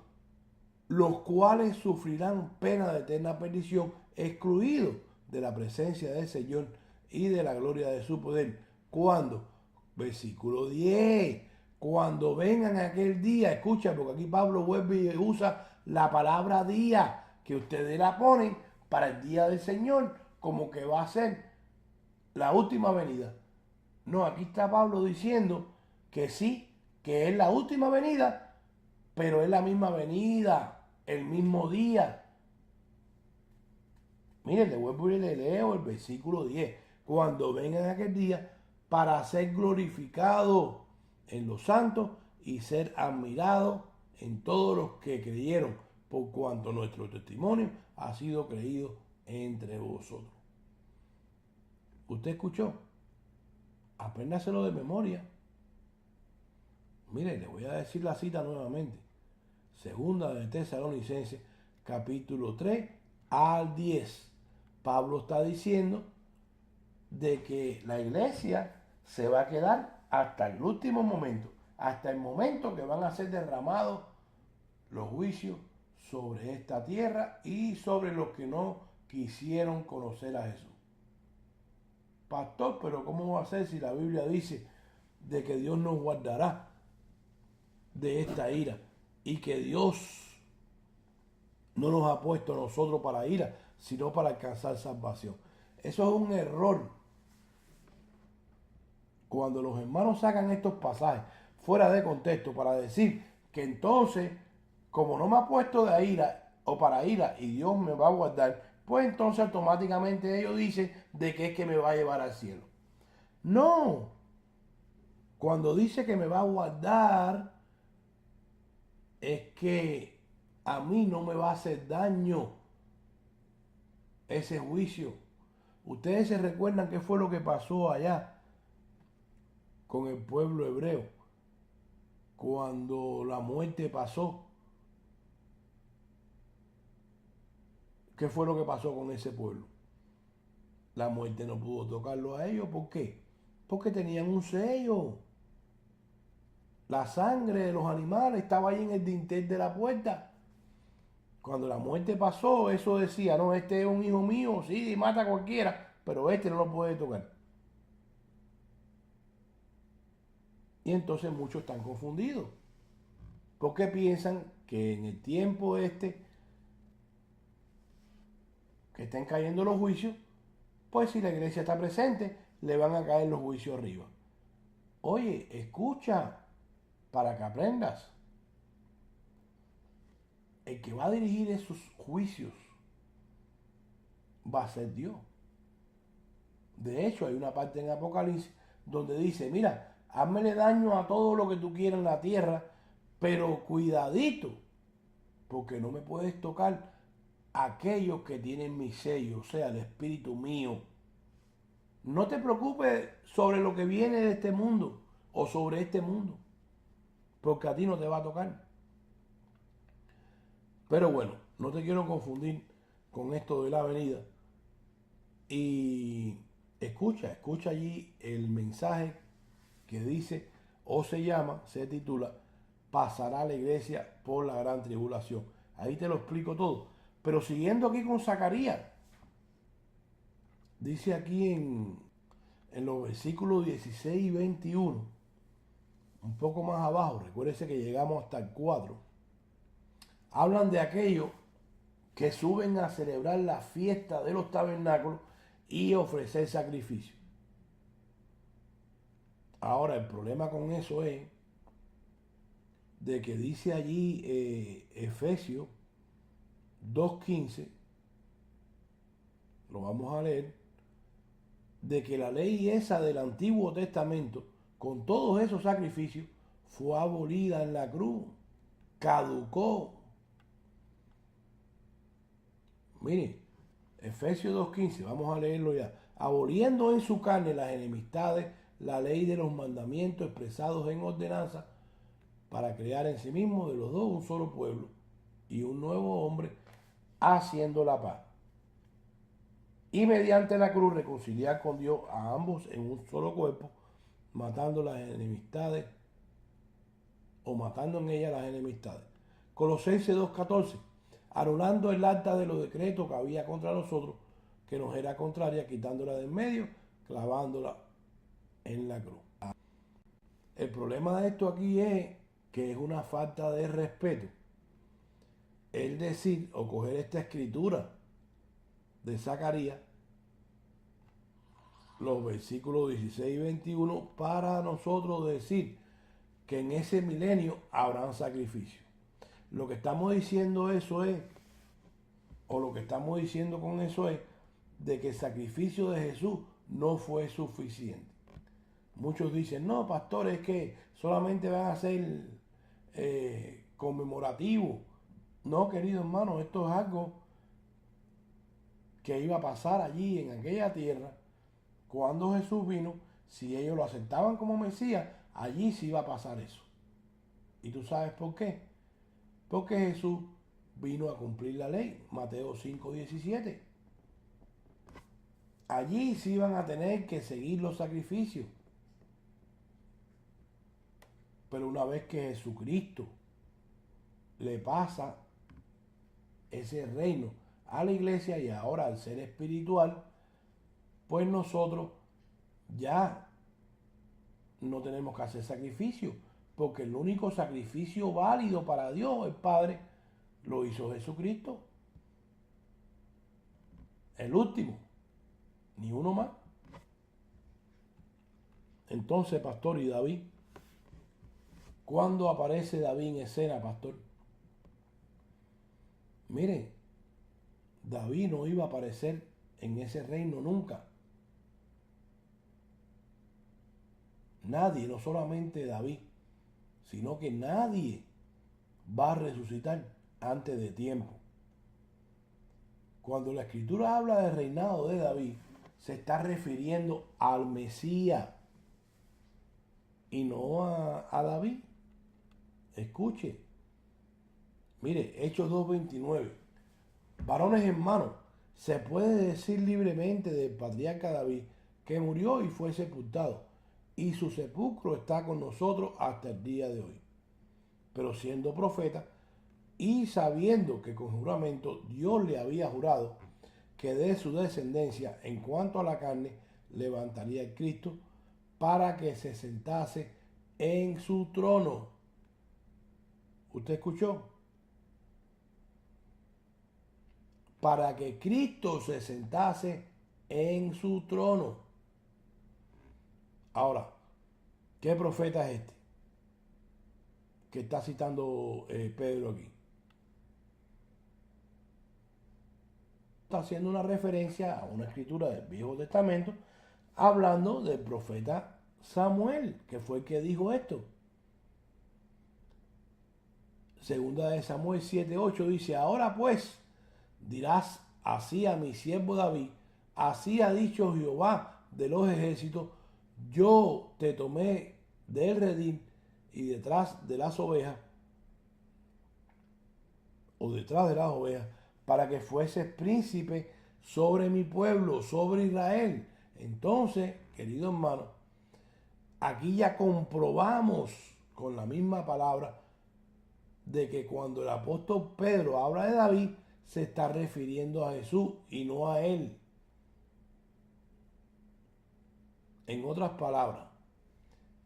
los cuales sufrirán pena de eterna perdición, excluidos de la presencia del Señor y de la gloria de su poder. ¿Cuándo? Versículo 10. Cuando vengan aquel día, escucha, porque aquí Pablo vuelve y usa la palabra día, que ustedes la ponen para el día del Señor, como que va a ser la última venida. No, aquí está Pablo diciendo que sí, que es la última venida, pero es la misma venida, el mismo día. Miren, le vuelvo y le leo el versículo 10. Cuando vengan aquel día para ser glorificado en los santos y ser admirado en todos los que creyeron, por cuanto nuestro testimonio ha sido creído entre vosotros. ¿Usted escuchó? Apréndaselo de memoria. Mire, le voy a decir la cita nuevamente. Segunda de Tesalonicenses, capítulo 3 al 10. Pablo está diciendo de que la iglesia se va a quedar hasta el último momento, hasta el momento que van a ser derramados los juicios sobre esta tierra y sobre los que no quisieron conocer a Jesús. Pastor, pero ¿cómo va a ser si la Biblia dice de que Dios nos guardará de esta ira y que Dios no nos ha puesto a nosotros para ira, sino para alcanzar salvación? Eso es un error. Cuando los hermanos sacan estos pasajes fuera de contexto para decir que entonces, como no me ha puesto de ira o para ira y Dios me va a guardar, pues entonces automáticamente ellos dicen de que es que me va a llevar al cielo. No. Cuando dice que me va a guardar, es que a mí no me va a hacer daño ese juicio. Ustedes se recuerdan qué fue lo que pasó allá con el pueblo hebreo cuando la muerte pasó. ¿Qué fue lo que pasó con ese pueblo? La muerte no pudo tocarlo a ellos. ¿Por qué? Porque tenían un sello. La sangre de los animales estaba ahí en el dintel de la puerta. Cuando la muerte pasó, eso decía, no, este es un hijo mío, sí, mata a cualquiera, pero este no lo puede tocar. Y entonces muchos están confundidos, porque piensan que en el tiempo que están cayendo los juicios, pues si la iglesia está presente, le van a caer los juicios arriba. Oye, escucha, para que aprendas. El que va a dirigir esos juicios va a ser Dios. De hecho, hay una parte en Apocalipsis donde dice, mira, házmele daño a todo lo que tú quieras en la tierra, pero cuidadito, porque no me puedes tocar aquellos que tienen mi sello, o sea, el espíritu mío. No te preocupes sobre lo que viene de este mundo o sobre este mundo, porque a ti no te va a tocar. Pero bueno, no te quiero confundir con esto de la venida. Y escucha allí el mensaje que dice, o se titula, pasará la iglesia por la gran tribulación. Ahí te lo explico todo. Pero siguiendo aquí con Zacarías, dice aquí en los versículos 16 y 21, un poco más abajo, recuérdese que llegamos hasta el 4, hablan de aquellos que suben a celebrar la fiesta de los tabernáculos y ofrecer sacrificio. Ahora, el problema con eso es de que dice allí Efesios 2:15, lo vamos a leer, de que la ley esa del Antiguo Testamento, con todos esos sacrificios, fue abolida en la cruz, caducó. Mire, Efesios 2:15, vamos a leerlo ya. Aboliendo en su carne las enemistades, la ley de los mandamientos expresados en ordenanza, para crear en sí mismo de los dos un solo pueblo y un nuevo hombre, haciendo la paz. Y mediante la cruz reconciliar con Dios a ambos en un solo cuerpo, matando las enemistades o matando en ella las enemistades. Colosenses 2:14, anulando el acta de los decretos que había contra nosotros, que nos era contraria, quitándola de en medio, clavándola en la cruz. El problema de esto aquí es que es una falta de respeto el decir o coger esta escritura de Zacarías, los versículos 16 y 21, para nosotros decir que en ese milenio habrán sacrificios. Lo que estamos diciendo eso es, o lo que estamos diciendo con eso es, de que el sacrificio de Jesús no fue suficiente. Muchos dicen, no, pastor, es que solamente van a ser conmemorativos. No, querido hermano, esto es algo que iba a pasar allí en aquella tierra cuando Jesús vino. Si ellos lo aceptaban como Mesías, allí sí iba a pasar eso. ¿Y tú sabes por qué? Porque Jesús vino a cumplir la ley. Mateo 5:17. Allí sí iban a tener que seguir los sacrificios. Pero una vez que Jesucristo le pasa ese reino a la iglesia y ahora al ser espiritual, pues nosotros ya no tenemos que hacer sacrificio, porque el único sacrificio válido para Dios, el Padre, lo hizo Jesucristo. El último, ni uno más. Entonces, pastor, ¿y David? ¿Cuándo aparece David en escena, pastor? Miren, David no iba a aparecer en ese reino nunca. Nadie, no solamente David, sino que nadie va a resucitar antes de tiempo. Cuando la Escritura habla del reinado de David, se está refiriendo al Mesías y no a David. Escuche. Mire, Hechos 2:29. Varones hermanos, se puede decir libremente del patriarca David que murió y fue sepultado, y su sepulcro está con nosotros hasta el día de hoy. Pero siendo profeta y sabiendo que con juramento Dios le había jurado que de su descendencia en cuanto a la carne levantaría el Cristo para que se sentase en su trono. ¿Usted escuchó? Para que Cristo se sentase en su trono. Ahora, ¿qué profeta es este que está citando Pedro aquí? Está haciendo una referencia a una escritura del Viejo Testamento, hablando del profeta Samuel, que fue el que dijo esto. Segunda de Samuel 7:8 dice, ahora pues dirás así a mi siervo David, así ha dicho Jehová de los ejércitos, yo te tomé del redil y detrás de las ovejas, o detrás de las ovejas, para que fueses príncipe sobre mi pueblo, sobre Israel. Entonces, querido hermano, aquí ya comprobamos con la misma palabra de que cuando el apóstol Pedro habla de David, se está refiriendo a Jesús y no a él. En otras palabras,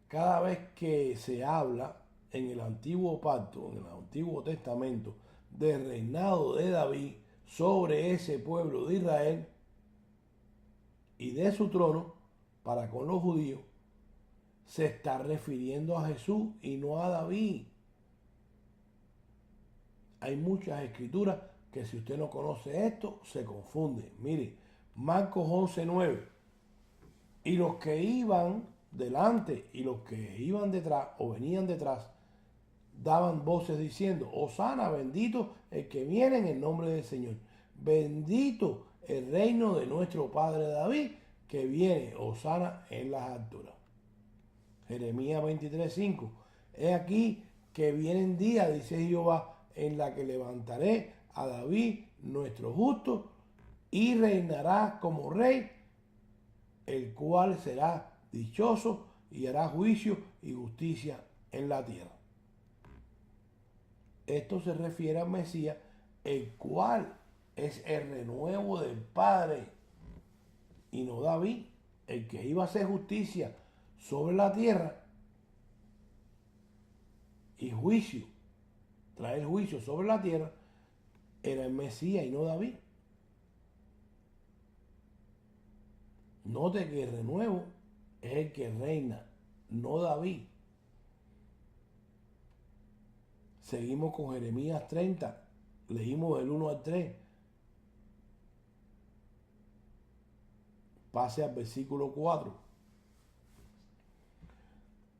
cada vez que se habla en el antiguo pacto, en el Antiguo Testamento, del reinado de David sobre ese pueblo de Israel y de su trono para con los judíos, se está refiriendo a Jesús y no a David. Hay muchas escrituras que si usted no conoce esto, se confunde. Mire, Marcos 11:9. Y los que iban delante y los que iban detrás o venían detrás, daban voces diciendo, Hosana, bendito el que viene en el nombre del Señor. Bendito el reino de nuestro padre David, que viene, Hosana en las alturas. Jeremías 23:5. He aquí que vienen días, dice Jehová, en la que levantaré a David, nuestro justo, y reinará como rey, el cual será dichoso y hará juicio y justicia en la tierra. Esto se refiere al Mesías, el cual es el renuevo del Padre y no David, el que iba a hacer justicia sobre la tierra y juicio, traer juicio sobre la tierra, era el Mesías y no David. Note que el renuevo es el que reina, no David. Seguimos con Jeremías 30, leímos del 1 al 3. Pase al versículo 4.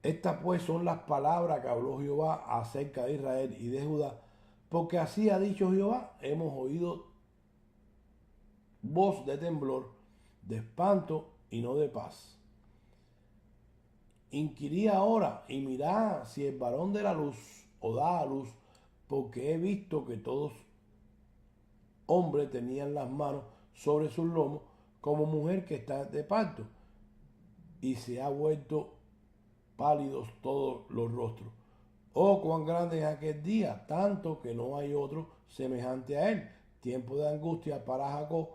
Estas pues son las palabras que habló Jehová acerca de Israel y de Judá, porque así ha dicho Jehová, hemos oído voz de temblor, de espanto y no de paz. Inquirí ahora y mirá si el varón de la luz o da a luz, porque he visto que todos hombres tenían las manos sobre sus lomos, como mujer que está de parto, y se ha vuelto pálidos todos los rostros. Oh, cuán grande es aquel día, tanto que no hay otro semejante a él. Tiempo de angustia para Jacob,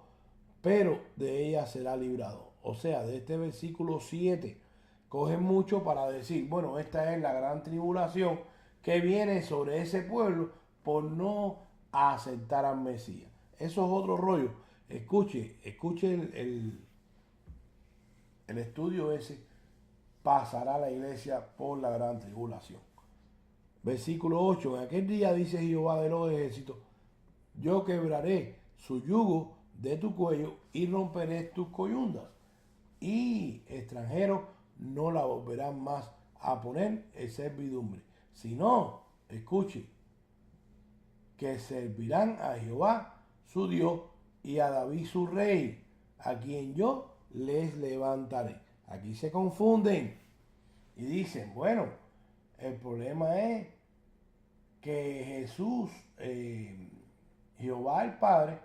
pero de ella será librado. O sea, de este versículo 7, cogen mucho para decir, bueno, esta es la gran tribulación que viene sobre ese pueblo por no aceptar al Mesías. Eso es otro rollo. Escuche el estudio ese. Pasará la iglesia por la gran tribulación. Versículo 8. En aquel día dice Jehová de los ejércitos, yo quebraré su yugo de tu cuello y romperé tus coyundas. Y extranjeros no la volverán más a poner en servidumbre, sino, escuche, que servirán a Jehová su Dios y a David su rey, a quien yo les levantaré. Aquí se confunden y dicen, bueno, el problema es que Jesús, Jehová el Padre,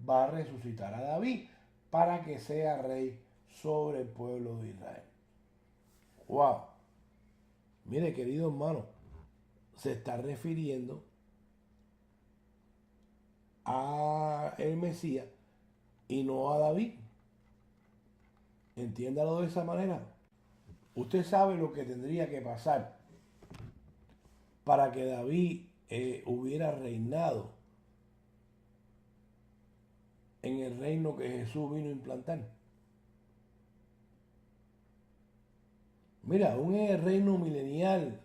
va a resucitar a David para que sea rey sobre el pueblo de Israel. Wow. Mire, querido hermano, se está refiriendo a el Mesías y no a David. Entiéndalo de esa manera. Usted sabe lo que tendría que pasar para que David hubiera reinado en el reino que Jesús vino a implantar. Mira, un reino milenial,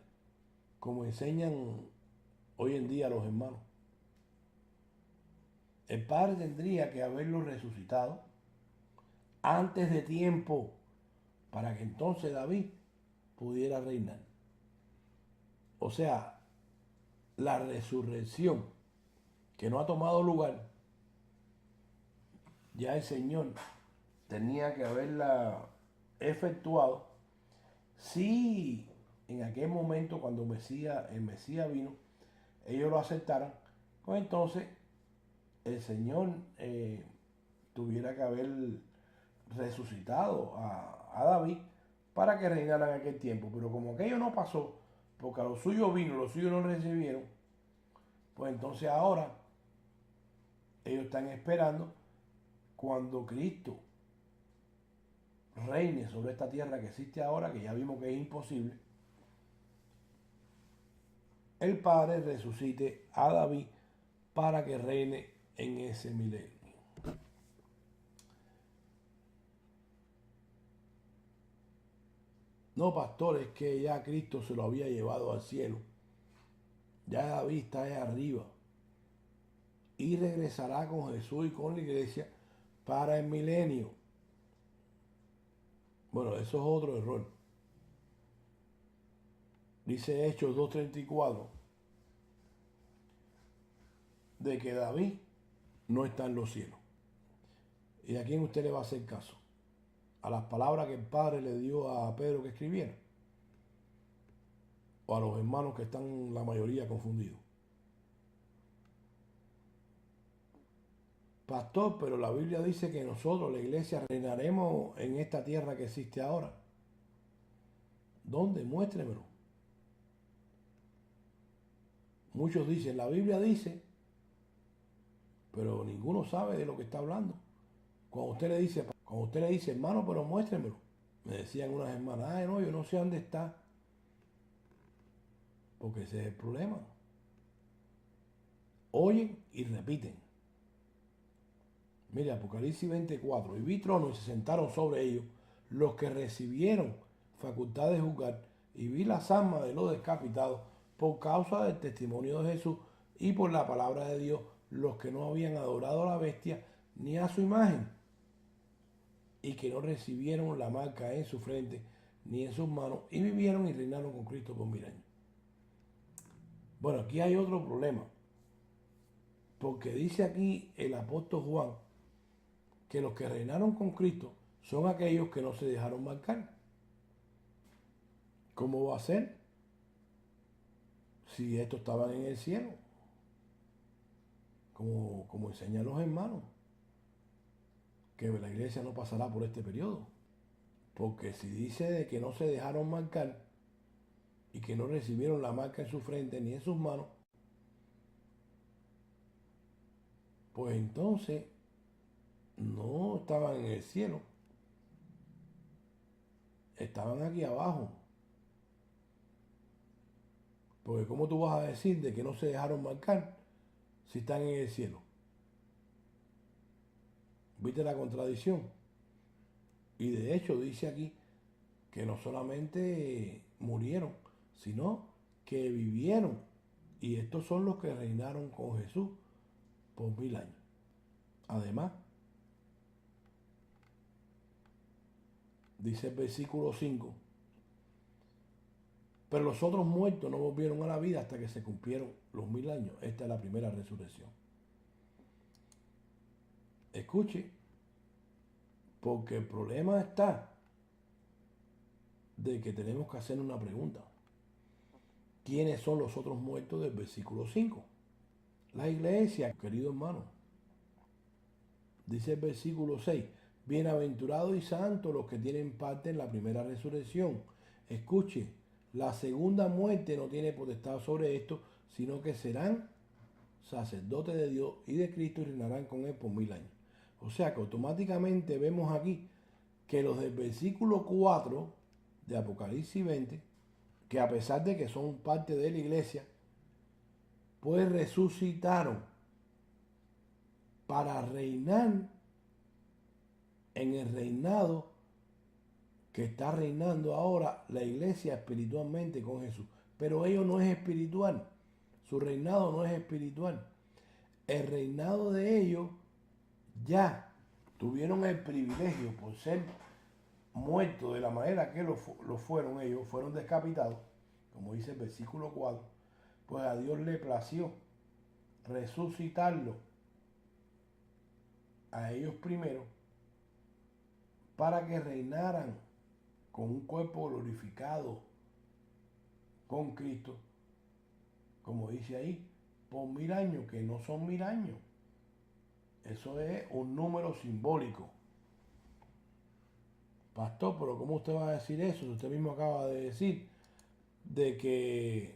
como enseñan hoy en día los hermanos. El Padre tendría que haberlo resucitado antes de tiempo para que entonces David pudiera reinar. O sea, la resurrección que no ha tomado lugar, ya el Señor tenía que haberla efectuado si en aquel momento cuando el Mesías vino, ellos lo aceptaran, pues entonces el Señor tuviera que haber resucitado a David para que reinara en aquel tiempo. Pero como aquello no pasó, porque a los suyos vino, los suyos no recibieron, pues entonces ahora ellos están esperando cuando Cristo reine sobre esta tierra que existe ahora, que ya vimos que es imposible, el Padre resucite a David para que reine en ese milenio. No, pastor, es que ya Cristo se lo había llevado al cielo. Ya David está ahí arriba. Y regresará con Jesús y con la iglesia para el milenio. Bueno, eso es otro error. Dice Hechos 2:34 de que David no está en los cielos. ¿Y a quién usted le va a hacer caso? ¿A las palabras que el Padre le dio a Pedro que escribiera? ¿O a los hermanos que están la mayoría confundidos? Pastor, pero la Biblia dice que nosotros, la iglesia, reinaremos en esta tierra que existe ahora. ¿Dónde? Muéstremelo. Muchos dicen, la Biblia dice, pero ninguno sabe de lo que está hablando. Cuando usted le dice, hermano, pero muéstremelo. Me decían unas hermanas, ay no, yo no sé dónde está. Porque ese es el problema. Oyen y repiten. Mire, Apocalipsis 24. Y vi tronos y se sentaron sobre ellos los que recibieron facultad de juzgar. Y vi las almas de los decapitados por causa del testimonio de Jesús y por la palabra de Dios, los que no habían adorado a la bestia ni a su imagen y que no recibieron la marca en su frente ni en sus manos y vivieron y reinaron con Cristo por 1000 años. Bueno, aquí hay otro problema, porque dice aquí el apóstol Juan que los que reinaron con Cristo son aquellos que no se dejaron marcar. ¿Cómo va a ser si estos estaban en el cielo? Como enseñan los hermanos, que la iglesia no pasará por este periodo. Porque si dice de que no se dejaron marcar y que no recibieron la marca en su frente ni en sus manos, pues entonces no estaban en el cielo, estaban aquí abajo. Porque ¿cómo tú vas a decir de que no se dejaron marcar si están en el cielo? ¿Viste la contradicción? Y de hecho dice aquí que no solamente murieron, sino que vivieron. Y estos son los que reinaron con Jesús por 1000 años. Además, dice el versículo 5, pero los otros muertos no volvieron a la vida hasta que se cumplieron los 1000 años. Esta es la primera resurrección. Escuche, porque el problema está de que tenemos que hacer una pregunta. ¿Quiénes son los otros muertos del versículo 5? La iglesia, querido hermano. Dice el versículo 6, bienaventurados y santos los que tienen parte en la primera resurrección. Escuche, la segunda muerte no tiene potestad sobre esto, sino que serán sacerdotes de Dios y de Cristo y reinarán con él por 1000 años. O sea que automáticamente vemos aquí que los del versículo 4 de Apocalipsis 20, que a pesar de que son parte de la iglesia, pues resucitaron para reinar en el reinado que está reinando ahora la iglesia espiritualmente con Jesús. Pero ello no es espiritual, su reinado no es espiritual. El reinado de ellos ya tuvieron el privilegio por ser muertos de la manera que lo fueron ellos, fueron decapitados, como dice el versículo 4, pues a Dios le plació resucitarlo a ellos primero para que reinaran con un cuerpo glorificado con Cristo, como dice ahí, por 1000 años, que no son 1000 años. Eso es un número simbólico. Pastor, pero ¿cómo usted va a decir eso? Usted mismo acaba de decir de que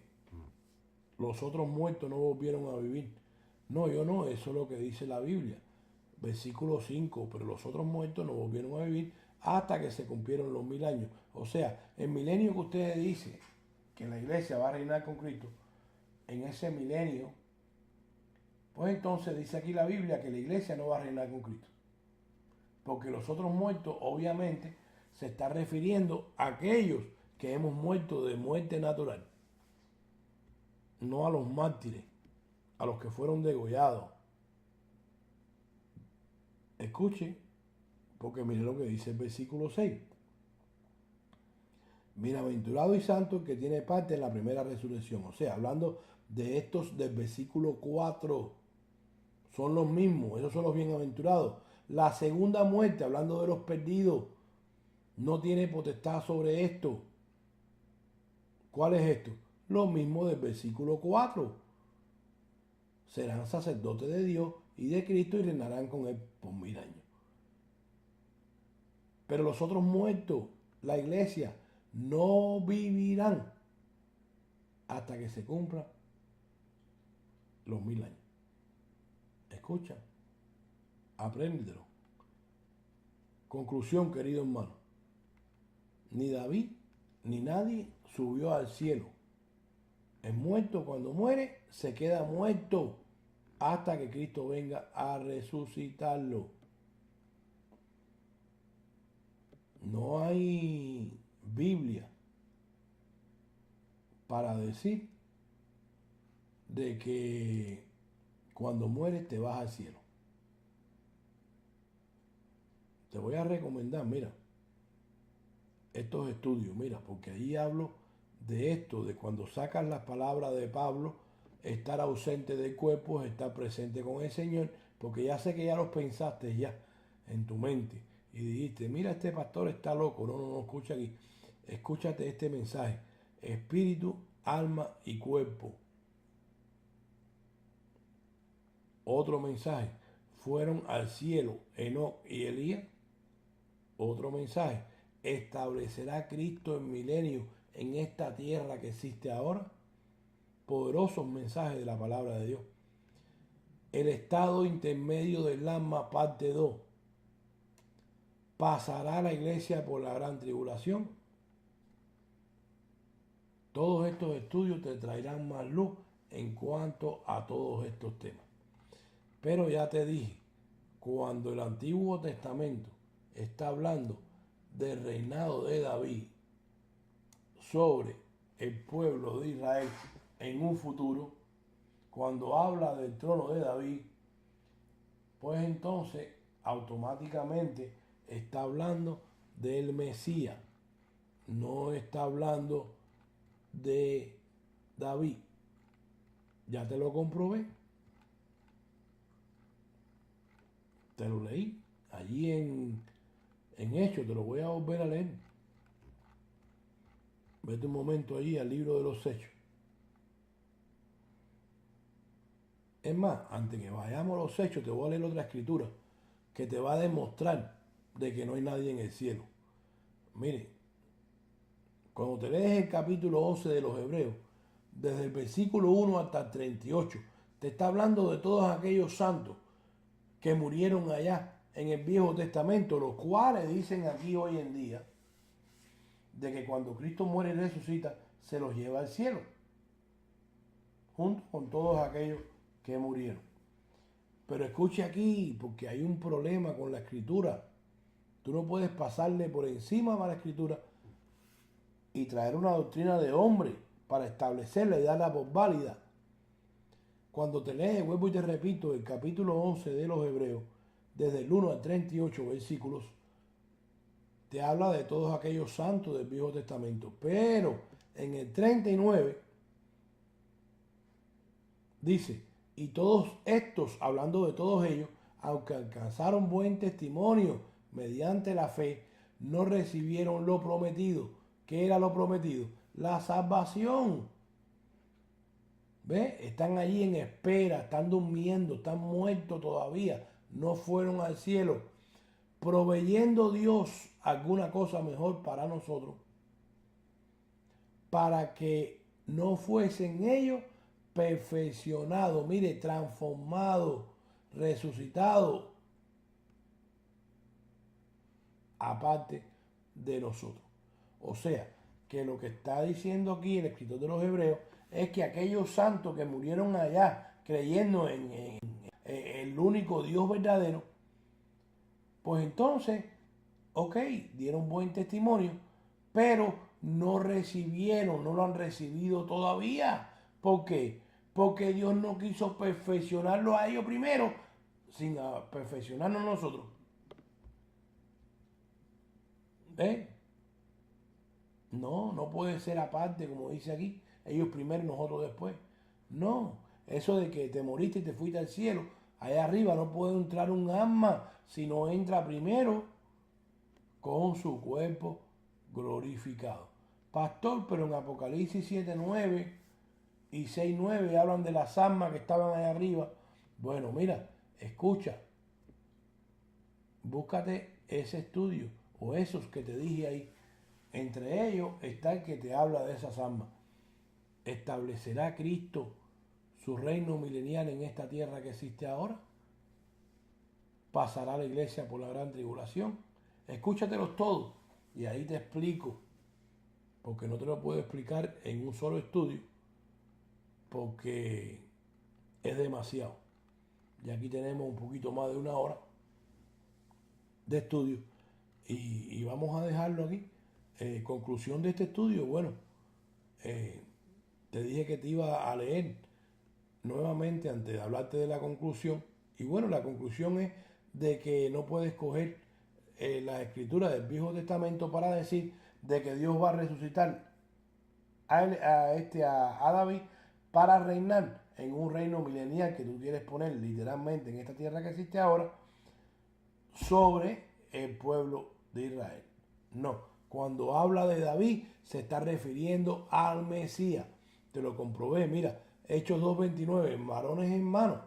los otros muertos no volvieron a vivir. No, yo no, eso es lo que dice la Biblia. Versículo 5, pero los otros muertos no volvieron a vivir hasta que se cumplieron los 1000 años. O sea, el milenio que usted dice que la iglesia va a reinar con Cristo, en ese milenio, pues entonces dice aquí la Biblia que la iglesia no va a reinar con Cristo. Porque los otros muertos, obviamente, se está refiriendo a aquellos que hemos muerto de muerte natural. No a los mártires, a los que fueron degollados. Escuche, porque mire lo que dice el versículo 6. Bienaventurado y santo el que tiene parte en la primera resurrección. O sea, hablando de estos del versículo 4, son los mismos, esos son los bienaventurados. La segunda muerte, hablando de los perdidos, no tiene potestad sobre esto. ¿Cuál es esto? Lo mismo del versículo 4. Serán sacerdotes de Dios y de Cristo y reinarán con él por 1000 años. Pero los otros muertos, la iglesia, no vivirán hasta que se cumplan los 1000 años. Escucha, apréndelo. Conclusión, querido hermano. Ni David ni nadie subió al cielo. El muerto cuando muere se queda muerto hasta que Cristo venga a resucitarlo. No hay Biblia para decir de que cuando mueres te vas al cielo. Te voy a recomendar, mira, estos estudios, mira, porque ahí hablo de esto, de cuando sacas las palabras de Pablo, estar ausente del cuerpo es estar presente con el Señor, porque ya sé que ya los pensaste ya en tu mente y dijiste, mira, este pastor está loco. No, escucha aquí, escúchate este mensaje: espíritu, alma y cuerpo. Otro mensaje: fueron al cielo Enoc y Elías. Otro mensaje: establecerá Cristo el milenio en esta tierra que existe ahora. Poderosos mensajes de la palabra de Dios. El estado intermedio del alma, parte 2. ¿Pasará la iglesia por la gran tribulación? Todos estos estudios te traerán más luz en cuanto a todos estos temas. Pero ya te dije, cuando el Antiguo Testamento está hablando del reinado de David sobre el pueblo de Israel en un futuro, cuando habla del trono de David, pues entonces automáticamente está hablando del Mesías, no está hablando de David. Ya te lo comprobé, te lo leí allí en Hechos, te lo voy a volver a leer. Vete un momento allí al libro de los Hechos. Es más, antes que vayamos a los Hechos, te voy a leer otra escritura que te va a demostrar de que no hay nadie en el cielo. Mire, cuando te lees el capítulo 11 de los Hebreos, desde el versículo 1 hasta el 38, te está hablando de todos aquellos santos que murieron allá en el Viejo Testamento, los cuales dicen aquí hoy en día de que cuando Cristo muere y resucita, se los lleva al cielo, junto con todos aquellos que murieron. Pero escuche aquí, porque hay un problema con la escritura. Tú no puedes pasarle por encima a la escritura y traer una doctrina de hombre para establecerla y darla por válida. Cuando te lees, vuelvo y te repito, el capítulo 11 de los Hebreos, desde el 1 al 38 versículos, te habla de todos aquellos santos del Viejo Testamento. Pero en el 39 dice, y todos estos, hablando de todos ellos, aunque alcanzaron buen testimonio mediante la fe, no recibieron lo prometido. ¿Qué era lo prometido? La salvación. ¿Ves? Están allí en espera, están durmiendo, están muertos todavía, no fueron al cielo, proveyendo Dios alguna cosa mejor para nosotros, para que no fuesen ellos perfeccionados, mire, transformados, resucitados, aparte de nosotros. O sea, que lo que está diciendo aquí el escritor de los Hebreos es que aquellos santos que murieron allá creyendo en el único Dios verdadero, pues entonces, ok, dieron buen testimonio, pero no recibieron, no lo han recibido todavía. ¿Por qué? Porque Dios no quiso perfeccionarlo a ellos primero, sin perfeccionarnos nosotros. ¿Ves? No puede ser aparte, como dice aquí, ellos primero y nosotros después. No, eso de que te moriste y te fuiste al cielo, allá arriba no puede entrar un alma si no entra primero con su cuerpo glorificado. Pastor, pero en Apocalipsis 7:9 y 6:9 hablan de las almas que estaban allá arriba. Bueno, mira, escucha, búscate ese estudio o esos que te dije ahí Entre ellos está el que te habla de esas almas. ¿Establecerá Cristo su reino milenial en esta tierra que existe ahora? ¿Pasará la iglesia por la gran tribulación? Escúchatelos todos y ahí te explico, porque no te lo puedo explicar en un solo estudio, porque es demasiado. Y aquí tenemos un poquito más de una hora de estudio y vamos a dejarlo aquí. Conclusión de este estudio, bueno, te dije que te iba a leer nuevamente antes de hablarte de la conclusión. Y bueno, la conclusión es de que no puedes coger la escritura del Viejo Testamento para decir de que Dios va a resucitar a David para reinar en un reino milenial que tú quieres poner literalmente en esta tierra que existe ahora sobre el pueblo de Israel. No, cuando habla de David se está refiriendo al Mesías. Te lo comprobé, mira, Hechos 2:29, varones hermanos,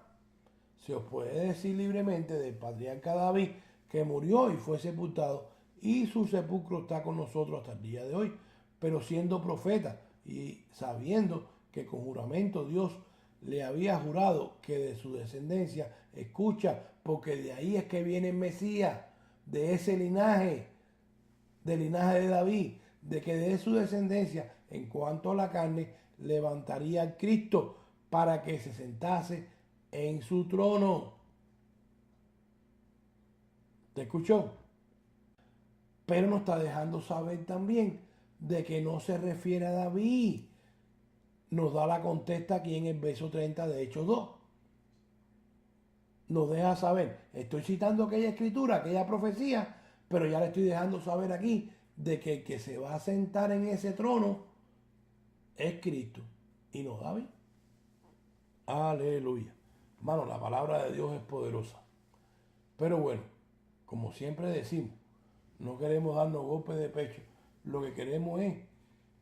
se os puede decir libremente del patriarca David que murió y fue sepultado y su sepulcro está con nosotros hasta el día de hoy, pero siendo profeta y sabiendo que con juramento Dios le había jurado que de su descendencia, escucha, porque de ahí es que viene el Mesías, de ese linaje, del linaje de David, de que de su descendencia, en cuanto a la carne, levantaría al Cristo para que se sentase en su trono. ¿Te escuchó? Pero nos está dejando saber también de que no se refiere a David. Nos da la contesta aquí en el verso 30 de Hechos 2. Nos deja saber, estoy citando aquella escritura, aquella profecía, pero ya le estoy dejando saber aquí de que el que se va a sentar en ese trono es Cristo y no David. Aleluya. Hermano, la palabra de Dios es poderosa. Pero bueno, como siempre decimos, no queremos darnos golpes de pecho. Lo que queremos es,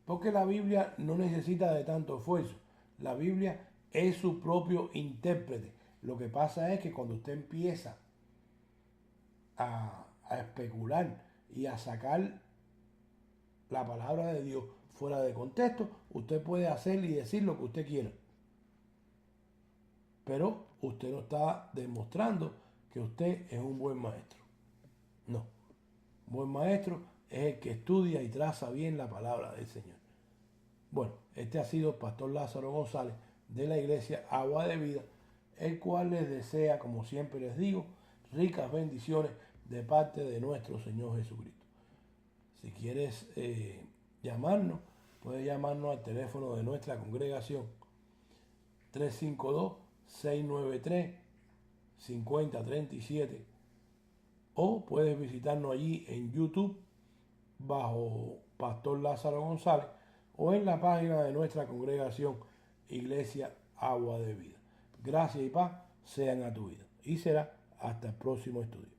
porque la Biblia no necesita de tanto esfuerzo. La Biblia es su propio intérprete. Lo que pasa es que cuando usted empieza a especular y a sacar la palabra de Dios fuera de contexto, usted puede hacer y decir lo que usted quiera. Pero usted no está demostrando que usted es un buen maestro. No. Un buen maestro es el que estudia y traza bien la palabra del Señor. Bueno, este ha sido el pastor Lázaro González de la iglesia Agua de Vida, el cual les desea, como siempre les digo, ricas bendiciones de parte de nuestro Señor Jesucristo. Si quieres llamarnos, puedes llamarnos al teléfono de nuestra congregación 352-693-5037 o puedes visitarnos allí en YouTube bajo Pastor Lázaro González o en la página de nuestra congregación Iglesia Agua de Vida. Gracias y paz sean a tu vida. Y será hasta el próximo estudio.